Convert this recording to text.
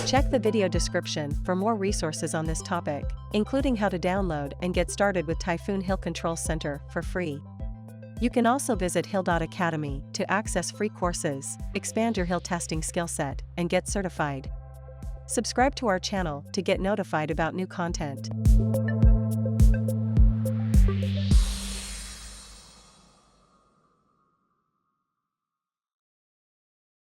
Check the video description for more resources on this topic, including how to download and get started with Typhoon HIL Control Center for free. You can also visit HIL Academy to access free courses, expand your HIL testing skill set, and get certified. Subscribe to our channel to get notified about new content.